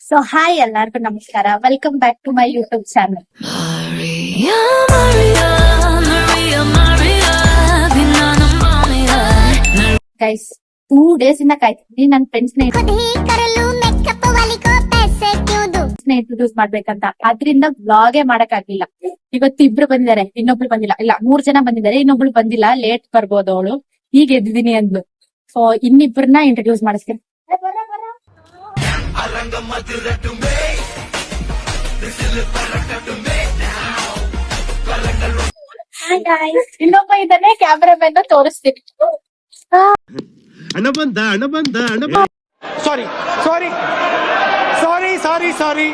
So hi ಎಲ್ಲರಿಗೂ ನಮಸ್ಕಾರ, welcome back to my YouTube channel. Guys 2 days ಇಂದ ಕಾಯ್ತಿದ್ದೀನಿ ನನ್ನ ಫ್ರೆಂಡ್ಸ್ ಇಂಟ್ರೊಡ್ಯೂಸ್ ಮಾಡ್ಬೇಕಂತ. ಅದ್ರಿಂದ ವ್ಲಾಗೇ ಮಾಡಕ್ ಆಗಿಲ್ಲ. ಇವತ್ತು ಇಬ್ರು ಬಂದಿದ್ದಾರೆ, ಇನ್ನೊಬ್ಳು ಬಂದಿಲ್ಲ. ಇಲ್ಲ 3 ಜನ ಬಂದಿದ್ದಾರೆ, ಇನ್ನೊಬ್ಳು ಬಂದಿಲ್ಲ, ಲೇಟ್ ಬರ್ಬೋದು ಅವಳು. ಈಗ ಎದ್ದಿದ್ದೀನಿ ಅಂದ್ಲು. ಸೊ ಇನ್ನಿಬ್ರನ್ನ ಇಂಟ್ರೊಡ್ಯೂಸ್ ಮಾಡಿಸ್ತೀನಿ. ಇನ್ನೊಬ್ಬ ಇದನ್ನೇ ಕ್ಯಾಮ್ರಾಮನ್ ತೋರಿಸ್ತೀನಿ. ಸಾರಿ ಸಾರಿ ಸಾರಿ ಸಾರಿ ಸಾರಿ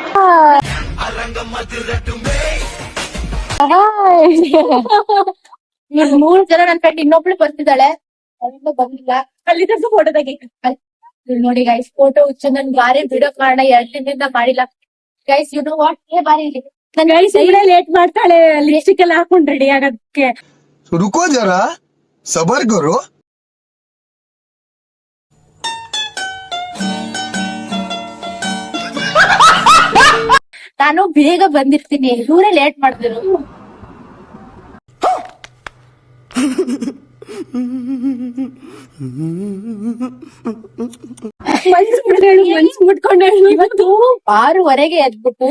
ಇವ್ರು 3 ಜನ ನನ್ ಫ್ರೆಂಡ್, ಇನ್ನೊಬ್ಳು ಬರ್ತಿದ್ದಾಳೆ, ಅವಳಿಂದ ಬಂದಿಲ್ಲ. ಅಲ್ಲಿ ಫೋಟೋ ತೆಗಿ ನೋಡಿ ಗೈಸ್. ಫೋಟೋ ಹುಚ್ಚು ನನ್ ಬಾರಿ ವಿಡಿಯೋ ಕಾರಣ 2 ದಿನದಿಂದ ಮಾಡಿಲ್ಲ ಗೈಸ್. ಯು ನೋ ವಾಟ್, ಬಾರಿ ಲೇಟ್ ಮಾಡ್ತಾಳೆ ಲಿಪ್ಸ್ಟಿಕ್ ಎಲ್ಲ ಹಾಕೊಂಡ್ ರೆಡಿ ಆಗೋದಕ್ಕೆ. ರುಕೋ ಜರಾ ಸಬರ್ ಕರೋ. ನಾನು ಬೇಗ ಬಂದಿರ್ತೀನಿ, ಇವರೇ ಲೇಟ್ ಮಾಡಿದ್ರು. ಮನ್ಸ್ ಮುಟ್ಕೊಂಡೆ. ಇವತ್ತು 6:15 ಎದ್ಬಿಟ್ಟು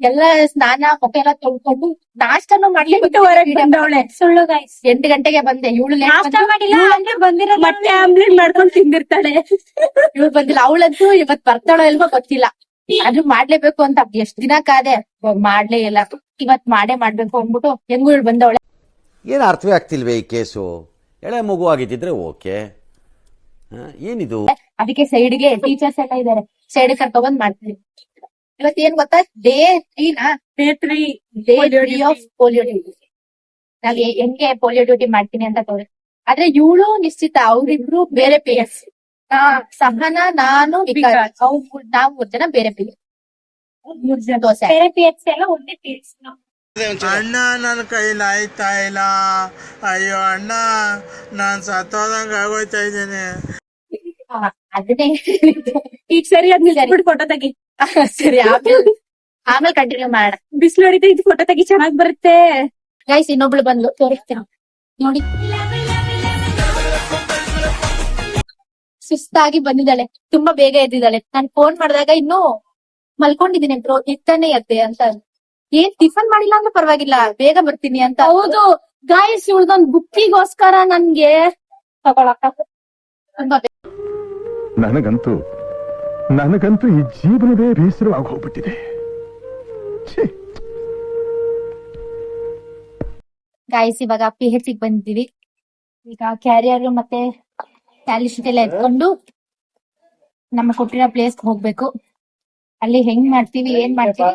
ಎಲ್ಲ ಸ್ನಾನ ಮುಖ ಎಲ್ಲ ತೊಳ್ಕೊಂಡು ನಾಷ್ಟಾನು ಮಾಡ್ಲಿಕ್ಕೆ ಬಂದವಳೆ. ಸುಳ್ಳು ಗೈಸ್, 8 ಗಂಟೆಗೆ ಬಂದೆ. ಇವಳು ಮತ್ತೆ ಆಮ್ಲೆಟ್ ಮಾಡ್ಕೊಂಡು ತಿಂದಿರ್ತಾಳೆ. ಇವಳು ಬಂದಿಲ್ಲ. ಅವಳಂತೂ ಇವತ್ ಬರ್ತಾಳೋ ಇಲ್ವೋ ಗೊತ್ತಿಲ್ಲ. ಅದು ಮಾಡ್ಲೇಬೇಕು ಅಂತ ಎಷ್ಟ್ ದಿನ ಕಾದೆ, ಮಾಡ್ಲೇ ಇಲ್ಲ. ಇವತ್ ಮಾಡ್ಬೇಕು ಅಂದ್ಬಿಟ್ಟು ಹೆಂಗು ಇವಳು ಬಂದವಳೆ. ಏನು ಅರ್ಥವೇ ಆಗ್ತಿಲ್ವೇ ಈ ಕೇಸು? ಎಳೆ ಮಗು ಆಗಿದ್ದಿದ್ರೆ ಓಕೆ, ಏನಿದು? ಅದಕ್ಕೆ ಸೈಡ್ಗೆ ಟೀಚರ್ಸ್ ಎಲ್ಲ ಇದಾರೆ, ಸೈಡ್ ಕರ್ಕೊಂಡ್ಬಂದ್ ಮಾಡ್ತೀವಿ. ಇವತ್ ಏನ್ ಗೊತ್ತಾ, ಡೇ 3 ಆಫ್ ಪೋಲಿಯೋ ಡ್ಯೂಟಿ. ನಾವ್ ಹೆಂಗೆ ಪೋಲಿಯೋ ಡ್ಯೂಟಿ ಮಾಡ್ತೀನಿ ಅಂತ ತೋರಿಸ್. ಆದ್ರೆ ಇವಳು ನಿಶ್ಚಿತ, ಅವ್ರಿಬ್ರು ಬೇರೆ PS. ಸಹನಾ, ನಾನು, ನಾವು 3 ಜನ ಬೇರೆ PS. 3 ಜನ ದೋಸೆ ಬೇರೆ PS ಎಲ್ಲ ಒಂದೇ PS. ಅಣ್ಣ ನನ್ನ ಕೈಲಿ ಆಯ್ತಾ ಇಲ್ಲ. ಅಯ್ಯೋ ಅಣ್ಣ, ನಾನ್ ಸತ್ತೋದಂಗ ಆಗೋಯ್ತಾ ಇದ್ದೇನೆ. ಅದನ್ನೇ ಈಗ ಸರಿ ಅದ್ ಫೋಟೋ ತೆಗಿ. ಸರಿ, ಆಮೇಲೆ ಕಂಟಿನ್ಯೂ ಮಾಡೋಣ. ಬಿಸಿಲು ಹೊಡಿತಾ ಇದು ಫೋಟೋ ತೆಗಿ, ಚೆನ್ನಾಗ್ ಬರುತ್ತೆ ಗೈಸ್. ಇನ್ನೊಬ್ಳು ಬಂದ್ಲು, ತೋರಿಸ್ತೀನಿ ನೋಡಿ. ಸುಸ್ತಾಗಿ ಬಂದಿದ್ದಾಳೆ, ತುಂಬಾ ಬೇಗ ಎದ್ದಿದ್ದಾಳೆ. ನಾನ್ ಫೋನ್ ಮಾಡಿದಾಗ ಇನ್ನೂ ಮಲ್ಕೊಂಡಿದ್ದೀನಿ ಬ್ರೋ, ಇತ್ತಾನೆ ಎದ್ದೆ ಅಂತ. ಏನ್ ಟಿಫನ್ ಮಾಡಿಲ್ಲ ಅಂದ್ರೆ ಪರವಾಗಿಲ್ಲ, ಬೇಗ ಬರ್ತೀನಿ ಅಂತ. ಹೌದು ಗಾಯ್ಸ್, ಇವಳ್ದೊಂದ್ ಬುಕ್ಕಿಗೋಸ್ಕರ ನನ್ಗೆ ತಗೊಳಕ ತುಂಬಾ ನನಗಂತೂ ಈ ಜೀವನವೇ ಬೇಸರವಾಗಿ ಹೋಗ್ಬಿಟ್ಟಿದೆ. ಗಾಯ್ಸ್, ಇವಾಗ PH ಗೆ ಬಂದಿದ್ದೀವಿ. ಈಗ ಕ್ಯಾರಿಯರ್ ಮತ್ತೆ ಟ್ಯಾಲಿ ಶೀಟ್ ಎಲ್ಲ ಎತ್ಕೊಂಡು ನಮ್ಮ ಕೊಟ್ಟಿರೋ ಪ್ಲೇಸ್ ಹೋಗ್ಬೇಕು. ಅಲ್ಲಿ ಹೆಂಗ್ ಮಾಡ್ತೀವಿ, ಏನ್ ಮಾಡ್ತೀವಿ,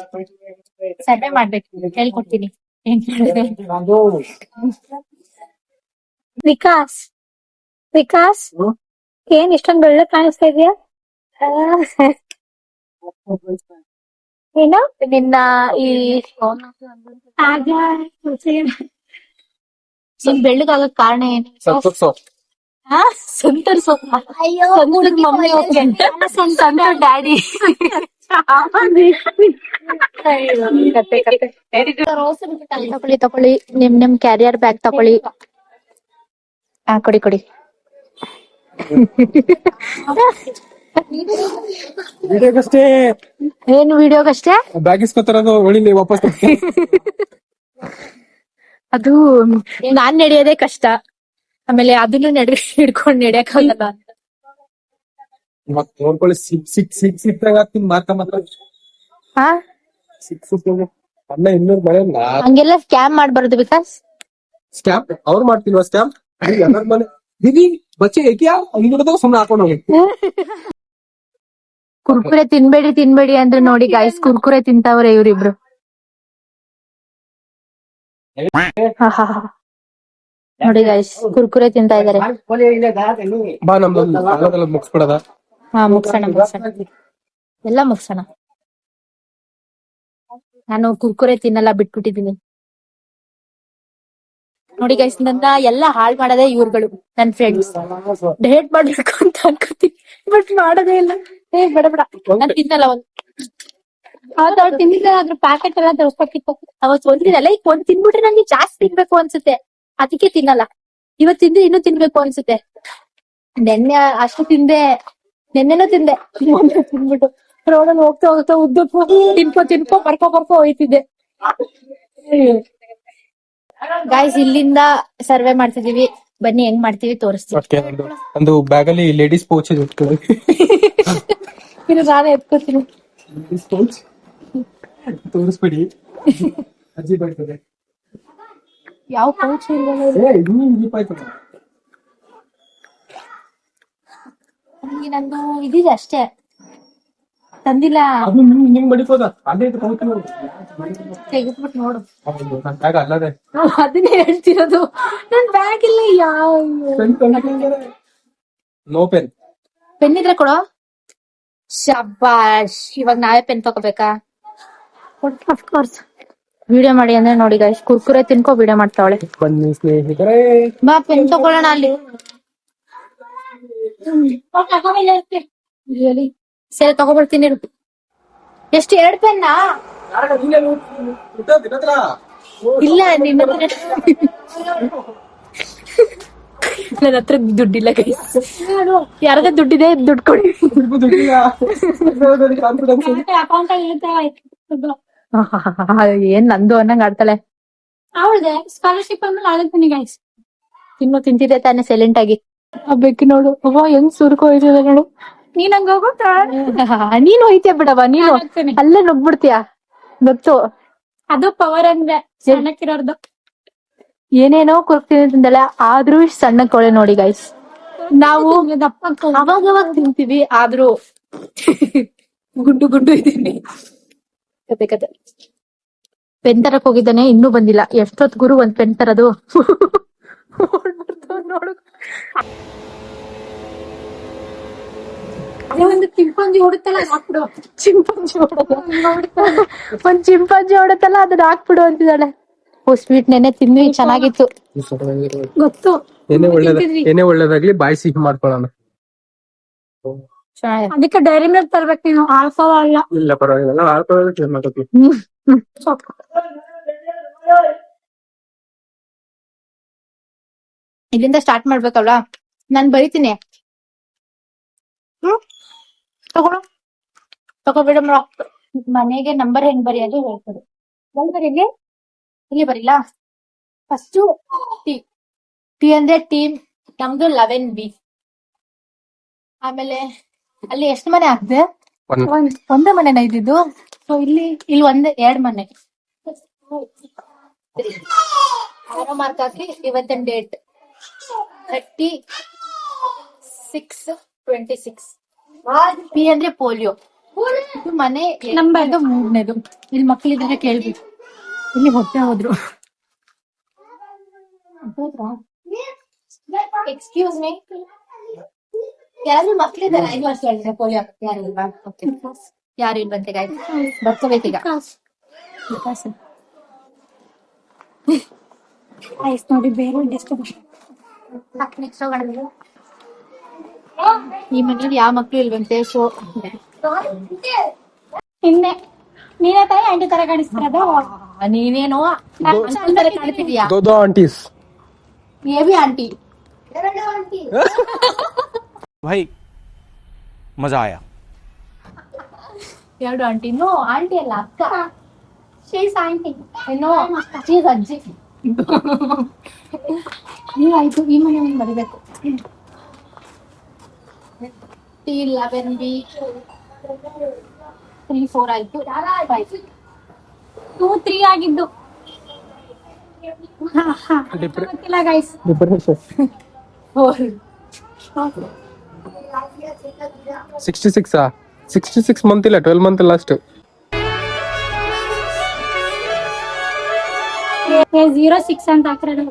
ಸರ್ವೆ ಮಾಡ್ಬೇಕು. ಹೇಳ್ಕೊಡ್ತೀನಿ ಹೆಂಗ್ ಮಾಡೋದು. ವಿಕಾಸ್ ಏನ್ ಇಷ್ಟೊಂದು ಬೆಳ್ಳ ಕಾಣಿಸ್ತಾ ಇದೆಯಾ? ಏನು ನಿನ್ನ ಈ ಬೆಳ್ಳಗಾಗಕ್ ಕಾರಣ ಏನು? ಸಂತೂರ್ ಸೊಪ್ಪು. ಅಯ್ಯೋ, ಮಮ್ಮಿ ಸಂತೂರ್ ಡ್ಯಾಡಿ. ತಕೊಳ್ಳಿ ನಿಮ್ ಕ್ಯಾರಿಯರ್ ಬ್ಯಾಗ್ ತಕೊಳ್ಳಿ. ಕೊಡಿ ವಿಡಿಯೋಗಷ್ಟೇ. ಏನು ವಿಡಿಯೋಗಷ್ಟೇ? ಬ್ಯಾಗ್ ಇಸ್ಕೊತಾರದು ಒಳ್ಳೆ ವಾಪಸ್. ಅದು ನಾನ್ ನಡೆಯೋದೇ ಕಷ್ಟ, ಆಮೇಲೆ ಅದನ್ನು ಹಿಡ್ಕೊಂಡ್ ನಡೆಯಕ್ಕಾಗಲ್ಲ. ನೋಡ್ಕೊಳ್ಳಿ, ಸಿಕ್ತಾಗ ಅಣ್ಣ ಇನ್ನೂರು ಮನೆ ಹಂಗೆಲ್ಲ ಸ್ಕ್ಯಾಮ್ ಮಾಡ್ಬಾರ್ದು ವಿಕಾಸ್. ಸ್ಕ್ಯಾಮ್ ಅವ್ರು ಮಾಡ್ತಿಲ್ವಾ? ಸ್ಕ್ಯಾಮ್ ಎಲ್ಲರ ಮನೆ ದೀದಿ ಬಚ್ಚೆ ಏಕಿಯಾ ಅಂಗಡಿದಾಗ ಸುಮ್ಮನೆ ಹಾಕೊಂಡು ಹೋಗಿ. ಕುರ್ಕುರೆ ತಿನ್ಬೇಡಿ ಅಂದ್ರೆ ನೋಡಿ ಗಾಯ್ಸ್, ಕುರ್ಕುರೆ ತಿಂತಾವ್ರೆ ಇವ್ರಿಬ್ರು. ನೋಡಿ ಗಾಯ್ಸ್, ಕುರ್ಕುರೆ ತಿಂತಾ ಇದಾರೆ. ಬಾ ನಮ್ದು ಮುಗಿಸ್ಬಿಡದ. ಮುಗ್ಸೋಣ ಎಲ್ಲ ಮುಗ್ಸೋಣ. ನಾನು ಕುರ್ಕುರೆ ತಿನ್ನಲ್ಲ, ಬಿಟ್ಬಿಟ್ಟಿದೀನಿ. ನೋಡಿ ಗೈಸ್, ನನ್ನ ಎಲ್ಲ ಹಾಳ್ ಮಾಡೋದೇ ಇವ್ರುಗಳು, ನನ್ ಫ್ರೆಂಡ್ಸ್. ಡೇಟ್ ಮಾಡ್ಬೇಕು ಅಂತ ಅನ್ಕೋತೀನಿ, ಬಟ್ ಮಾಡೋದೇ ಇಲ್ಲ. ಬೇಡ ಬೇಡ ನಾನ್ ತಿನ್ನಲ್ಲ ಒಂದು. ಅವತ್ತು ತಿಂದಿದ್ದ ಅದ್ರ ಪ್ಯಾಕೆಟ್ ಎಲ್ಲ ತರಿಸ್ಬೇಕಿತ್ತು. ಅವತ್ತು ಒಂದಿನಲ್ಲ ಈಗ ಒಂದ್ ತಿನ್ಬಿಟ್ರೆ ನಂಗೆ ಜಾಸ್ತಿ ತಿನ್ಬೇಕು ಅನ್ಸುತ್ತೆ, ಅದಕ್ಕೆ ತಿನ್ನಲ್ಲ. ಇವತ್ ತಿಂದ್ರೆ ಇನ್ನೂ ತಿನ್ಬೇಕು ಅನ್ಸುತ್ತೆ. ನೆನ್ನೆ ಅಷ್ಟು ತಿಂದೆ, ನೆನ್ನೆನೂ ತಿಂದೆ. ಮೊನ್ನೆ ತಿನ್ಬಿಟ್ಟು ರೋಡಲ್ಲಿ ಹೋಗ್ತಾ ಹೋಗ್ತಾ ಉದ್ದಕ್ಕೂ ತಿನ್ಕೋ ಬರ್ಕೋ ಹೋಯ್ತಿದ್ದೆ. ಗಾಯ್ಸ್ ಇಲ್ಲಿಂದ ಸರ್ವೆ ಮಾಡ್ತಿದೀವಿ, ಬನ್ನಿ ಹೆಂಗ್ ಮಾಡ್ತೀವಿ ತೋರಿಸ್ತೀವಿ. ಒಂದು ಬ್ಯಾಗ್ ಅಲ್ಲಿ ಲೇಡೀಸ್ ಪೌಚ್ ಇದೆ, ಇದು ನಾನೇ ಎತ್ಕೋತೀನಿ. ಲೇಡೀಸ್ ಪೌಚ್ ತೋರಿಸ್ಬಿಡಿ, ಅಜ್ಜಿ ಬರ್ತದೆ. ಯಾವ ಪೌಚ್ ಇಲ್ಲ ನಂದು ಇದಿದೆ ಅಷ್ಟೇ, ತಂದಿಲ್ಲ. ನಿಂಗ್ ಮಡಿಕೋದ ಅಲ್ಲೇ ಪೌಚ್ ತೆಗೆದ್ಬಿಟ್ಟು ನೋಡು. ನನ್ ಬ್ಯಾಗ್ ಅಲ್ಲದೆ, ಅದನ್ನೇ ಹೇಳ್ತಿರೋದು, ನನ್ ಬ್ಯಾಗ್ ಇಲ್ಲ. ಯಾವ ನೋ ಪೆನ್. ಪೆನ್ ಇದ್ರೆ ಕೊಡೋ. ಶಬ್ಬಾಷ್, ಇವಾಗ ನಾವೇ ಪೆನ್ ತಗೋಬೇಕಾ? ಅಫ್ಕೋರ್ಸ್. ವಿಡಿಯೋ ಮಾಡಿ ಅಂದ್ರೆ ನೋಡಿ ಗೈಸ್, ಕುರ್ಕುರೆ ತಿನ್ಕೋ ವಿಡಿಯೋ ಮಾಡ್ತಾವಳೆ. ಬನ್ನಿ ಸ್ನೇಹಿತರೆ, ಬಾ ಪೆನ್ ತಗೊಳ್ಳೋಣ ಅಲ್ಲಿ. ಸರಿ ತಗೊಬರ್ತೀನಿ. ಎಷ್ಟು 2 ಪೆನ್ನಾ? ಇಲ್ಲ ನಿನ್ನ ನನ್ನ ಹತ್ರ ದುಡ್ಡಿಲ್ಲ ಗೈಸ್. ಯಾರದ ದುಡ್ಡಿದೆ ದುಡ್ಡು ಕೊಡಿ. ಏನ್ ನಂದು ಅನ್ನಂಗ್ ಆಡ್ತಾಳೆ. ಅವಳದೆ ಸ್ಕಾಲರ್ಶಿಪ್ ಅಂದ್ರೆ ಆಳ್ತೀನಿ ಗೈಸ್. ತಿಂತಿದೆ ತಾನೆ ಸೈಲೆಂಟ್ ಆಗಿ. ಆ ಬೆಕ್ಕಿ ನೋಡು, ಅವ್ವ ಹೆಂಗ್ ಸುರ್ಕೊ ಹೋಯ್ತದೆ ನೋಡು. ನೀನ್ ಹಂಗ ಹೋಗುತ್ತಾ? ನೀನು ಹೋಯ್ತೀಯ ಬಿಡವ, ನೀನು ಅಲ್ಲೇ ನುಗ್ಬಿಡ್ತೀಯ ಗೊತ್ತು. ಅದು ಪವರ್ ಅಂದ್ರೆ ಸಣ್ಣಕ್ಕಿರೋರ್ದು. ಏನೇನೋ ಕುರ್ಕ್ತೀನಿ ತಿಂದಲ್ಲ, ಆದ್ರೂ ಸಣ್ಣ ಕೊಳೆ ನೋಡಿ ಗೈಸ್. ನಾವು ಅವಾಗವಾಗ ತಿಂತೀವಿ, ಆದ್ರೂ ಗುಂಡು ಇದ್ದೀನಿ. ಕತೆ ಪೆನ್ ತರಕ್ ಹೋಗಿದ್ದಾನೆ, ಇನ್ನೂ ಬಂದಿಲ್ಲ. ಎಷ್ಟೊತ್ ಗುರು ಒಂದ್ ಪೆನ್ ತರದು. ನೋಡು ಒಂದು ಚಿಂಪಾಂಜಿ ಓಡುತ್ತಲ್ಲ ಹಾಕ್ಬಿಡು. ಚಿಂಪಾಂಜಿ ಒಂದ್ ಚಿಂಪಾಂಜಿ ಓಡುತ್ತಲ್ಲ ಅದನ್ನ ಹಾಕ್ಬಿಡು ಅಂತಿದ್ದಾಳೆ. ಓ ಸ್ವೀಟ್ ನೆನೆ ತಿಂದ್ವಿ, ಚೆನ್ನಾಗಿತ್ತು ಗೊತ್ತು. ಏನೇ ಒಳ್ಳೇದಾಗ್ಲಿ ಬಾಯಿ ಸಿಹಿ ಮಾಡ್ಕೊಳ್ಳೋಣ. ಅದಕ್ಕೆ ಡೈರಿ ಮಿಲ್ಕ್ ತರ್ಬೇಕು ನೀನು, ಆಲ್ಫಾವ ಅಲ್ಲ. ಇಲ್ಲ ಪರವಾಗಿಲ್ಲ, ಆಡ್ಕೊಳ್ಳೋದು. ಇಲ್ಲಿಂದ ಸ್ಟಾರ್ಟ್ ಮಾಡ್ಬೇಕಲ್ವಾ, ನಾನ್ ಬರೀತೀನಿ. ತಗೋಬೇಡ ಮನೆಗೆ ನಂಬರ್ ಹೆಂಗ್ ಬರೆಯೋದು ಹೇಳ್ತಾರೆ. ಬರೀಲಿ, ಇಲ್ಲಿ ಬರೀಲಾ. ಫಸ್ಟ್ ಟಿ ಅಂದ್ರೆ ಟೀಮ್, ನಮ್ದು 11B. ಆಮೇಲೆ ಅಲ್ಲಿ ಎಷ್ಟು ಮನೆ ಹಾಕ್ದೆ? ಒಂದೇ ಮನೆನ ಇದ್ದಿದ್ದು. ಸೊ ಇಲ್ಲಿ 2 ಮನೆ. ಆರೋ ಮಾರ್ಕ್ ಹಾಕಿ ಇವತ್ತಿನ ಡೇಟ್ 36/26. ಪಿ ಅಂದ್ರೆ ಪೋಲಿಯೋ. ಇದು ಮನೆ ನಂಬರ್ದು 3ನೇದು. ಇಲ್ಲಿ ಮಕ್ಳಿದ್ರೆ ಕೇಳ್ಬೇಕು. ಇಲ್ಲಿ ಹೋದ್ರು. ಎಕ್ಸ್ಕ್ಯೂಸ್ ಮೀ, ಯಾರು ಮಕ್ಳಿದಾರೆ 5 ವರ್ಷ ಹೇಳಿದ್ರೆ ಪೋಲಿಯೋ ಯಾರು ಇಲ್ವಾ? ಯಾರು ಇಲ್ವಂತೆ ಗಾಯ್ತು, ಬರ್ಕೋಬೇಕೀಗ. ನೋಡಿ ಬೇರೆ ನೆಕ್ಸ್ಟ್ ಹೋಗೋಣ. ಈ ಮನೇಲಿ ಯಾವ ಮಕ್ಳು ಇಲ್ವಂತೆ. ಸೊ ಇನ್ನೆ ನೀನೇ ತಾಯಿ ಆಂಟಿ ತರ ಕಾಣಿಸ್ತಿರೋದು. ನೀನೇನೋ ತರ ಕಾಣಿಸ್ತಿದ್ಯಾ? ದೋ ಆಂಟೀಸ್, ये भी आंटी। भाई मजा आया. 2 ಆಂಟಿ. ನೋ ಆಂಟಿ ಅಲ್ಲ ಅಕ್ಕ. She's aunty. ನೋ ಶೀಸ್ ಅಜ್ಜಿ. ಆಯ್ತು, ಈ ಮನೆ ಒಂದು ಬರೀಬೇಕು. T11B 3 4 ಆಯ್ತು. 5 2 3 ಆಗಿದ್ದು. ಗೊತ್ತಿಲ್ಲ ಗೈಸ್. 66 ಮಂತ್ ಇಲ್ಲ, 12 ಮಂತ್ ಲಾಸ್ಟ್. 06 ಅಂತ ಹಾಕಿರೋದು.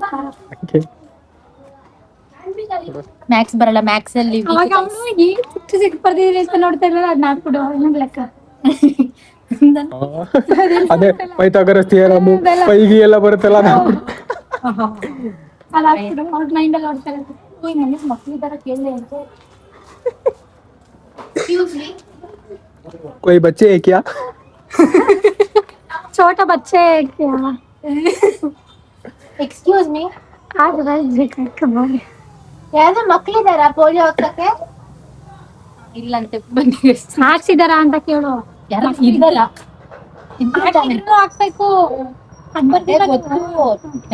ಮ್ಯಾಕ್ಸ್ ಬರಲ್ಲ, ಮ್ಯಾಕ್ಸ್ ಅಲ್ಲಿ ಬರ್ದಿದ್ರೆ ಅಂತ ನೋಡ್ತಾ ಇಲ್ಲ. ಅದ್ ಹಾಕ್ಬಿಡು, ಇನ್ನೊಂದು ಲೆಕ್ಕ. ಅದೇ ಪೈಥಾಗರಸ್ ಥಿಯರಮ್, ಪೈಗಿ ಎಲ್ಲ ಬರುತ್ತಲ್ಲ. ಮೈಂಡ್ ಅಲ್ಲಿ ನೋಡ್ತಾರೆ. ಮಕ್ಳು ತರ ಕೇಳಿದೆ ಅಂತ. कोई बच्चे है क्या? छोटा बच्चे है क्या? ಎಕ್ಸ್ಕ್ಯೂಸ್ ಮೀ, ಯಾವ್ದೋ ಮಕ್ಳಿದಾರ ಪೋಲಿಯೋ ಹಾಕಕ್ಕೆ? ಇಲ್ಲಂತೆ, ಬನ್ನಿ. ಹಾಕ್ಸಿದಾರ ಅಂತ ಕೇಳು. ಯಾರು ಇದ್ದಲ್ಲ, ಹಾಕ್ಬೇಕು.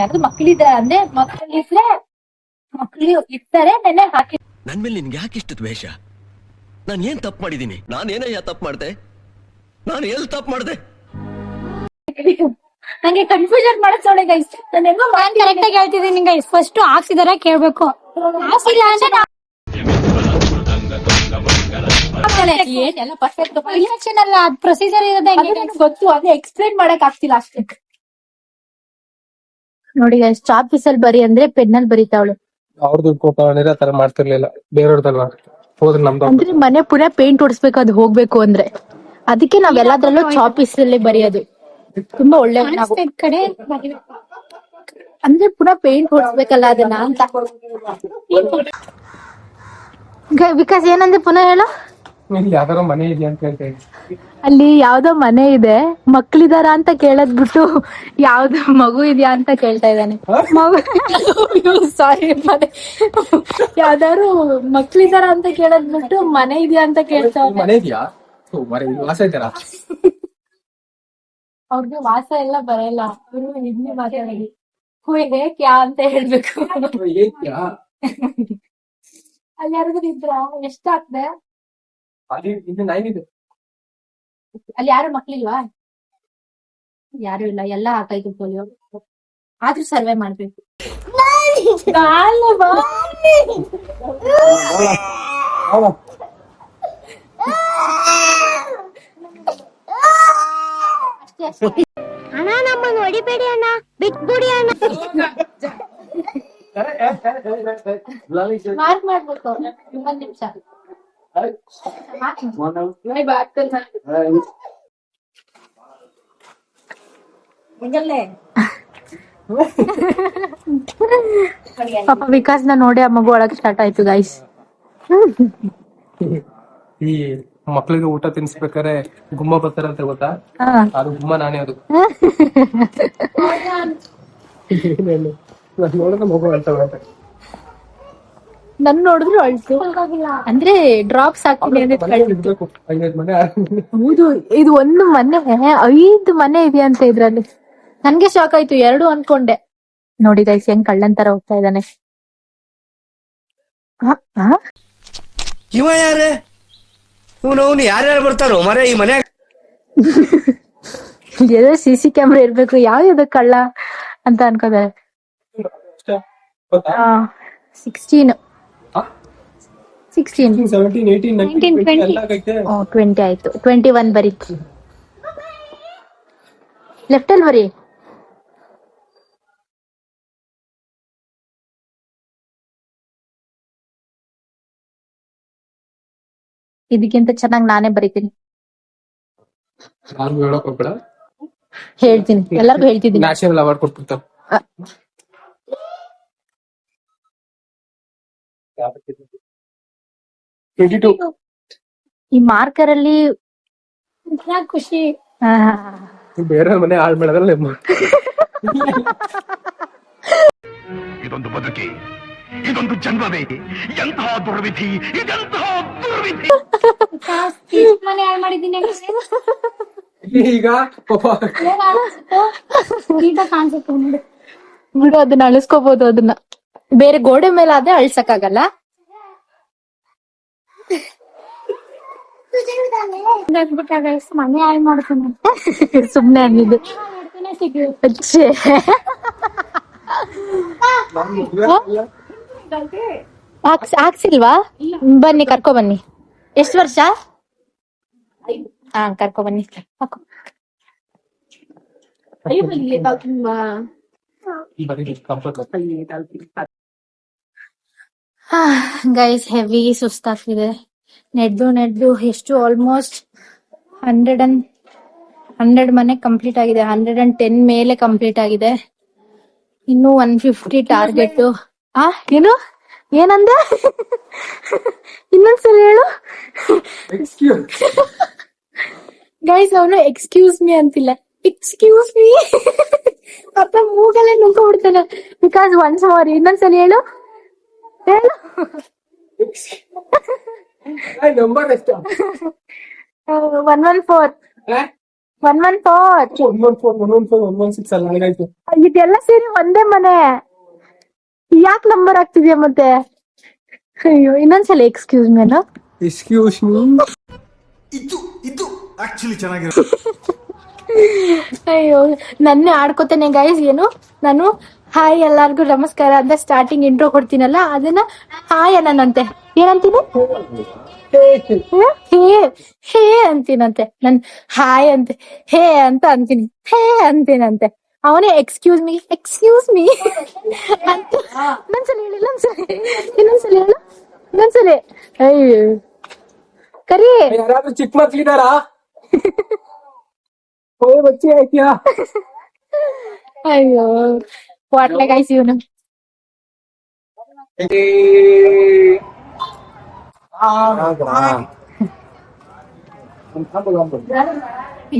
ಯಾರು ಮಕ್ಳಿದಾರ ಅಂದ್ರೆ ಮಕ್ಳು ಇರ್ತಾರೆ, ನೆನೆ ಹಾಕಿ. ನನ್ ಮೇಲೆ ನಿನ್ಗೆ ಯಾಕೆ ಇಷ್ಟು ದ್ವೇಷ? ನಾನು ಏನ್ ತಪ್ಪು ಮಾಡಿದೀನಿ? ನಾನೇನಯ್ಯ ತಪ್ಪು ಮಾಡ್ದೆ? ನಾನು ಎಲ್ಲಿ ತಪ್ಪು ಮಾಡ್ದೆ? ನಂಗೆ ಕನ್ಫ್ಯೂಷನ್ ಮಾಡಸೋಳೆ ಗೈಸ್. ನಾನು ಹೆಂಗೋ ಕರೆಕ್ಟ್ ಆಗಿ ಹೇಳ್ತಿದ್ದೀನಿ ಗೈಸ್. ಫಸ್ಟ್ ಹಾಕ್ಸಿದಾರ ಕೇಳ್ಬೇಕು. ಹಾಕ್ಸಿಲ್ಲ ಅಂದ್ರೆ ಏನೆಲ್ಲ ಪರ್ಫೆಕ್ಟ್ ಇಂಜೆಕ್ಷನ್ ಅಲ್ಲ, ಅದು ಪ್ರೊಸೀಜರ್ ಇರೋದೇ ಗೊತ್ತು. ಅದೇ ಎಕ್ಸ್ಪ್ಲೈನ್ ಮಾಡಕ್ ಆಗ್ತಿಲ್ಲ ಅಷ್ಟೇ. ನೋಡಿ ಗೈಸ್, ಚಾಪೀಸ್ ಅಲ್ಲಿ ಬರಿ ಅಂದ್ರೆ ಪೆನ್ನಲ್ಲಿ ಬರೀತಾವಳು. ಅವ್ರದ್ದು ಕೋಪ ಆ ತರ ಮಾಡ್ತಿರ್ಲಿಲ್ಲ, ಬೇರೆಯವ್ರದಲ್ವಾ. ಹೋದ್ರೆ ನಮ್ದು ಅಂದ್ರೆ ಮನೆ ಪುನಃ ಪೇಂಟ್ ಹೊಡಿಸ್ಬೇಕು, ಅದು ಹೋಗ್ಬೇಕು ಅಂದ್ರೆ. ಅದಕ್ಕೆ ನಾವೆಲ್ಲದ್ರಲ್ಲೂ ಚಾಪೀಸ್ ಅಲ್ಲೇ ಬರೆಯೋದು. ತುಂಬಾ ಒಳ್ಳೆ ಕಡೆ ಅಂದ್ರೆ ಪುನಃ ಪೇಂಟ್ ಹೊಡಿಸ್ಬೇಕಲ್ಲ ಅದನ್ನ ಅಂತ. ಬಿಕಾಸ್ ಏನಂದ್ರೆ ಪುನಃ ಹೇಳು. ಇಲ್ಲಿ ಯಾವ್ದಾರ ಮನೆ ಇದೆಯಾ ಅಂತ ಹೇಳ್ತಾ ಇದ್ದೀನಿ. ಅಲ್ಲಿ ಯಾವ್ದೋ ಮನೆ ಇದೆ, ಮಕ್ಳಿದಾರ ಅಂತ ಕೇಳದ್ ಬಿಟ್ಟು ಯಾವ್ದೋ ಮಗು ಇದೆಯಾ ಅಂತ ಕೇಳ್ತಾ ಇದ್ದಾನೆ. ಮಗು ಸಾರಿ, ಮನೆ ಯಾವ್ದಾರು ಮಕ್ಳಿದಾರ ಅಂತ ಕೇಳದ್ ಬಿಟ್ಟು ಮನೆ ಇದೆಯಾ ಅಂತ ಕೇಳ್ತಾ ಇದ್ದಾನೆ. ಮನೆ ಇದೆಯಾ? ವಾಸ ಇದ್ದಾರಾ? ಅವ್ರಿಗೆ ವಾಸ ಎಲ್ಲ ಬರಲ್ಲ, ಅವರು ಹಿಂದಿ ಮಾತಾಡಿ ಕ್ಯಾ ಅಂತ ಹೇಳ್ಬೇಕು. ಅಲ್ಲಿ ಯಾರಾದ್ರೂ ಇದ್ರ ಎಷ್ಟಾಗ್ತದೆ? ಅಲ್ಲಿ ಇದು 9 ಇದೆ. ಅಲ್ಲಿ ಯಾರು ಮಕ್ಳಿಲ್ವಾ? ಯಾರು ಇಲ್ಲ, ಎಲ್ಲ ಹಾಕಾಯ್ತು ಪೋಲಿಯೋ. ಆದ್ರೂ ಸರ್ವೆ ಮಾಡ್ಬೇಕು. ಅಣ್ಣ ನಮ್ಮನ್ನು ಹೊಡಿಬೇಡಿ ಅಣ್ಣ, ಬಿಟ್ಬಿಡಿ ಅಣ್ಣ. ಮಾರ್ಕ್ ಮಾಡ್ಬೇಕು. 1 ನಿಮಿಷ. ಪಾಪ ವಿಕಾಸ್ ನ ನೋಡಿ ಆ ಮಗು ಒಳಗೆ ಸ್ಟಾರ್ಟ್ ಆಯ್ತು ಗೈಸ್. ಈ ಮಕ್ಳಿಗೆ ಊಟ ತಿನ್ಸ್ಬೇಕಾರೆ ಗುಮ್ಮ ಬರ್ತಾರಂತ ಗೊತ್ತಾ? ಅದು ಗುಮ್ಮ ನಾನೇ. ಅದು ನೋಡಿದ್ರೆ ಮಗು ಹೇಳ್ತಾವೆ. ನನ್ ನೋಡಿದ್ರು ಅಳ್ತು. ಅಂದ್ರೆ ಡ್ರಾಪ್ಸ್ ಹಾಕಿ. ಹೌದು, ಇದು ಒಂದು ಮನೆ 5 ಮನೆ ಇದೆಯಾ ಅಂತ ಇದ್ರಲ್ಲಿ. ನನ್ಗೆ ಶಾಕ್ ಆಯ್ತು, 2 ಅನ್ಕೊಂಡೆ. ನೋಡಿ ಗೈಸ್ ಹೆಂಗ್ ಕಳ್ಳಂತರ ಹೋಗ್ತಾ ಇದ್ದಾನೆ. ಇವ ಯಾರೇ? ಅವನು ಯಾರ್ಯಾರು ಬರ್ತಾರೋ ಮರೆ ಈ ಮನೆ? ಏನೋ CC ಕ್ಯಾಮ್ರಾ ಇರ್ಬೇಕು, ಯಾವ್ದು ಕಳ್ಳ ಅಂತ ಅನ್ಕೋತಾರೆ. 16 17, 18, 19, 20 ಆಯ್ತು. 21 ಬರೀ. ಲೆಫ್ಟ್ ಅಲ್ಲಿ ಬರೀ. ಇದಕ್ಕಿಂತ ಚೆನ್ನಾಗಿ ನಾನೇ ಬರೀತೀನಿ. ನಾನು ಹೇಳಕ್ ಹೋಗ್ಬೇಡ, ಹೇಳ್ತೀನಿ, ಎಲ್ಲರಿಗೂ ಹೇಳ್ತಿದ್ದೀನಿ. ನ್ಯಾಷನಲ್ ಅವಾರ್ಡ್ ಕೊಟ್ಬಿಡ್ತಾರೆ. ಈ ಮಾರ್ಕರ್ ಅಲ್ಲಿ ಖುಷಿ. ಬೇರೆ ಮನೆ ಹಾಳು ಮಾಡಿದ್ರೆ ಇದೊಂದು ಬದುಕಿ, ಇದೊಂದು ಜನ್ಮವೇ, ಎಂತಹ ದುರ್ವಿಧಿ, ಇದೆಂತಹ ದುರ್ವಿಧಿ. ಮನೆ ಹಾಳು ಮಾಡಿದ್ದೀನಿ ಈಗ ಬಿಡು, ಅದನ್ನ ಅಳಿಸ್ಕೋಬಹುದು. ಅದನ್ನ ಬೇರೆ ಗೋಡೆ ಮೇಲೆ ಆದ್ರೆ ಅಳ್ಸಕ್ಕಾಗಲ್ಲ. ಮನೆ ಹಾಳು ಮಾಡ್ತೀನಿ ಸುಮ್ನೆ ಅನ್ನಿದ್ದು. ಹಾಕ್ಸಿಲ್ವಾ? ಬನ್ನಿ ಕರ್ಕೊ ಬನ್ನಿ. ಎಷ್ಟು ವರ್ಷ? ಕರ್ಕೊ ಬನ್ನಿ. Guys heavy ಸುಸ್ತಾಗ್ತಿದೆ. ನೆಡ್ದು ಎಷ್ಟು ಆಲ್ಮೋಸ್ಟ್ 100 ಮನೆ ಕಂಪ್ಲೀಟ್ ಆಗಿದೆ. 110 ಮೇಲೆ ಕಂಪ್ಲೀಟ್ ಆಗಿದೆ. ಇನ್ನು 150 ಟಾರ್ಗೆಟ್. ಏನು ಏನಂದೆ? ಇನ್ನೊಂದ್ಸಲ ಹೇಳು. ಗೈಸ್ ಅವನು ಎಕ್ಸ್ಕ್ಯೂಸ್ ಮೀ ಅಂತಿಲ್ಲ, ಎಕ್ಸ್ಕ್ಯೂಸ್ ಮೀ ಅಪ್ಪ ಮೂಗಲ್ಲೇ ನುಂಗ್ಬಿಡ್ತಾನೆ. ಬಿಕಾಸ್ ಒನ್ಸ್ ಮೋರ್, ಇನ್ನೊಂದ್ಸಲ ಹೇಳು ಹೇಳು. ನಂಬರ್ ಎಷ್ಟು? 114 114. 116 ಅಲ್ಲ, ಹಾಗಾಯ್ತು. ಇದೆಲ್ಲ ಸೇರಿ ಒಂದೇ ಮನೆ, ಯಾಕೆ ನಂಬರ್ ಆಗ್ತಿದ್ಯಾ ಮತ್ತೆ? ಅಯ್ಯೋ, ಇನ್ನೊಂದ್ಸಲ ಎಕ್ಸ್ಕ್ಯೂಸ್ ಮೀ ಅಲ್ಲ. Excuse me. ಅಯ್ಯೋ, ನನ್ನೇ ಆಡ್ಕೋತಾನೆ ಗೈಸ್. ಏನು, ನಾನು ಹಾಯ್ ಎಲ್ಲಾರ್ಗು ನಮಸ್ಕಾರ ಅಂತ ಸ್ಟಾರ್ಟಿಂಗ್ ಇಂಟ್ರೋ ಕೊಡ್ತೀನಲ್ಲ, ಅದನ್ನ ಹಾಯ್ ಅನ್ನಂತೆ. ಏನಂತೀನಿ? ಹೇ ಹೇ ಅಂತೀನಂತೆ. ನನ್ ಹಾಯ್ ಅಂತೆ ಹೇ ಅಂತ ಅಂತೀನಿ, ಹೇ ಅಂತೀನಂತೆ. ಅವನೇ ಎಕ್ಸ್ಕ್ಯೂಸ್ ಮೀ ಅಂತ. ಇನ್ನೊಂದ್ಸಲ ಹೇಳಿಲ್ಲ, ಇನ್ನೊಂದ್ಸಲ ಹೇಳು, ಇನ್ನೊಂದ್ಸಲ. ಅಯ್ಯೋ ಕರಿ. ಯಾರಾದ್ರೂ ಚಿಕ್ಕ ಮಕ್ಳಿದಾರಾ? ಓ ಬಚ್ಚಿ ಆಯ್ತಿಯಾ? ಅಯ್ಯೋ, ವಾಟ್ಲೆ ಗೈಸ್ ಇವನು.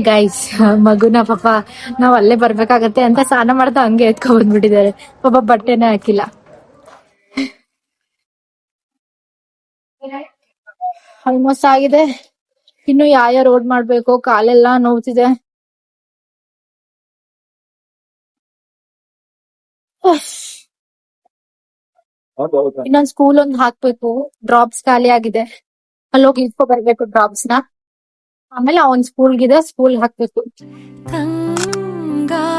ಗೈಸ್ ಮಗುನ ಪಾಪ ನಾವ್ ಅಲ್ಲೇ ಬರ್ಬೇಕಾಗತ್ತೆ ಅಂತ ಸ್ನಾನ ಮಾಡ್ತಾ ಹಂಗೆ ಎತ್ಕೊ ಬಂದ್ಬಿಟ್ಟಿದ್ದಾರೆ. ಪಾಪ ಬಟ್ಟೆನೇ ಹಾಕಿಲ್ಲ. ಆಲ್ಮೋಸ್ಟ್ ಆಗಿದೆ, ಇನ್ನು ಯಾವ ರೋಡ್ ಮಾಡ್ಬೇಕು, ಕಾಲೆಲ್ಲಾ ನೋವ್ತಿದೆ. ಇನ್ನೊಂದ್ ಸ್ಕೂಲ್ ಒಂದ್ ಹಾಕ್ಬೇಕು, ಡ್ರಾಪ್ಸ್ ಖಾಲಿ ಆಗಿದೆ, ಅಲ್ಲೋಗಿ ಇಟ್ಕೊ ಬರ್ಬೇಕು ಡ್ರಾಪ್ಸ್ ನ. ಆಮೇಲೆ ಅವನ್ ಸ್ಕೂಲ್ಗಿದೆ, ಸ್ಕೂಲ್ ಹಾಕ್ಬೇಕು. ತಂಗಾಳಿಯ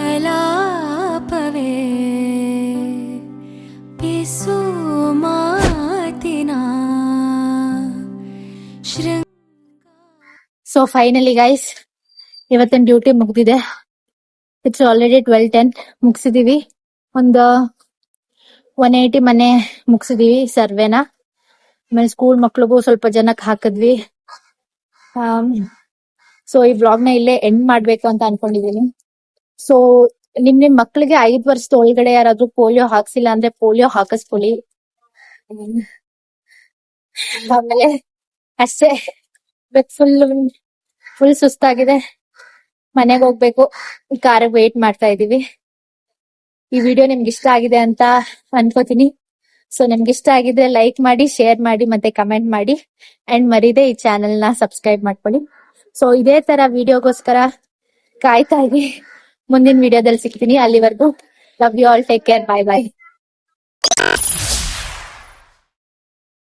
ಆಲಾಪವೇ ಪಿಸು ಮಾತಿನ ಸೊ ಫೈನಲಿ ಗೈಸ್, ಇವತ್ತಿನ ಡ್ಯೂಟಿ ಮುಗ್ದಿದೆ. It's already 12:10. ಮುಗಿಸಿದೀವಿ. ಒಂದು 180 ಮನೆ ಮುಗಿಸಿದೀವಿ ಸರ್ವೆನ. ಆಮೇಲೆ ಸ್ಕೂಲ್ ಮಕ್ಳಿಗೂ ಸ್ವಲ್ಪ ಜನಕ್ಕೆ ಹಾಕಿದ್ವಿ. ಸೊ ಈ ಬ್ಲಾಗ್ ನ ಇಲ್ಲೇ ಎಂಡ್ ಮಾಡ್ಬೇಕು ಅಂತ ಅನ್ಕೊಂಡಿದೀನಿ. ಸೊ ನಿಮ್ ಮಕ್ಳಿಗೆ 5 ವರ್ಷದ ಒಳಗಡೆ ಯಾರಾದ್ರೂ ಪೋಲಿಯೋ ಹಾಕ್ಸಿಲ್ಲ ಅಂದ್ರೆ ಪೋಲಿಯೋ ಹಾಕಿಸ್ಕೊಳ್ಳಿ. ಆಮೇಲೆ ಅಷ್ಟೇ, ಫುಲ್ ಸುಸ್ತಾಗಿದೆ, ಮನೆಗೆ ಹೋಗ್ಬೇಕು. ಕಾರ್ ವೇಟ್ ಮಾಡ್ತಾ ಇದೀವಿ. ಈ ವಿಡಿಯೋ ನಿಮ್ಗೆ ಇಷ್ಟ ಆಗಿದೆ ಅಂತ ಅನ್ಕೋತೀನಿ. ಸೊ ನಿಮ್ಗೆ ಇಷ್ಟ ಆಗಿದ್ರೆ ಲೈಕ್ ಮಾಡಿ, ಶೇರ್ ಮಾಡಿ, ಮತ್ತೆ ಕಮೆಂಟ್ ಮಾಡಿ. ಅಂಡ್ ಮರೀದೆ ಈ ಚಾನೆಲ್ ನ ಸಬ್ಸ್ಕ್ರೈಬ್ ಮಾಡ್ಕೊಳ್ಳಿ. ಸೊ ಇದೇ ತರ ವಿಡಿಯೋಗೋಸ್ಕರ ಕಾಯ್ತಾ ಇರಿ. ಮುಂದಿನ ವಿಡಿಯೋದಲ್ಲಿ ಸಿಗ್ತೀನಿ. ಅಲ್ಲಿವರೆಗೂ love you all, take care, bye bye.